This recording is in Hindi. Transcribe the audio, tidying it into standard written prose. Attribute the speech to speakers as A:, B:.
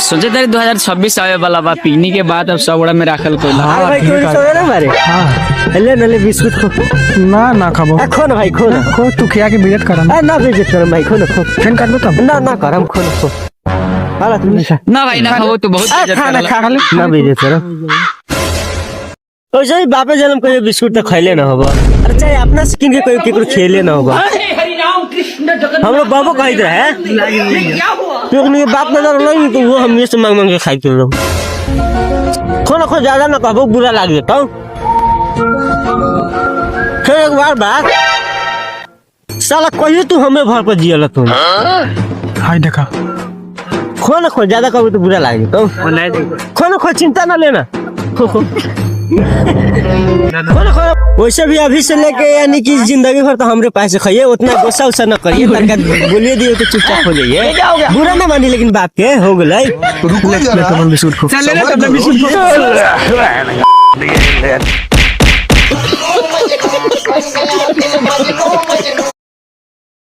A: सोचे तारे 2026 आवे वाला बा पिकनिक के बाद अब सब बड़ा में राखल कोई
B: আর ভাই তুই সরে না মারে এলে নলে বিস্কুট খো
C: না না খাবো
B: খো না ভাই খো না
C: খো তু খেয়া के बिजत करम
B: না বেজে তোর ভাই খো না খো
C: ফেন কাটবো তब
B: না না করম খো না খো হালা তুমি
A: ना भाई ना खाओ तो बहुत इज्जत
B: খানা
A: करला।
B: খা না বেজে তোর ওই সেই বাপে জন্ম করে বিস্কুট তো খাইলে না হবো আর চাই আপনার স্কিন के कोई केकरो खेले ना होगा हम लोग बाबू कही थे हैं क्योंकि बाप ना नहीं तो वो हम ये से मांग मांग के खाई कर रहे खाना खो ज्यादा ना कहो बुरा लग जाता फिर एक बार बात साला कहिए तू हमें भर पर जिया तुम
C: हाय देखा
B: खाना खो ज्यादा कहो तो बुरा लग जाता खाना खो चिंता ना लेना वैसे भी अभी से लेके यानी कि जिंदगी भर तो हमरे पास खाइए उतना गुस्सा उसा न करिए बोलिए दिए तो चुपचाप हो जाइए बुरा ना मानी लेकिन बाप के हो गए
C: रुक ले बिस्कुट खो
A: चल ले ले तब बिस्कुट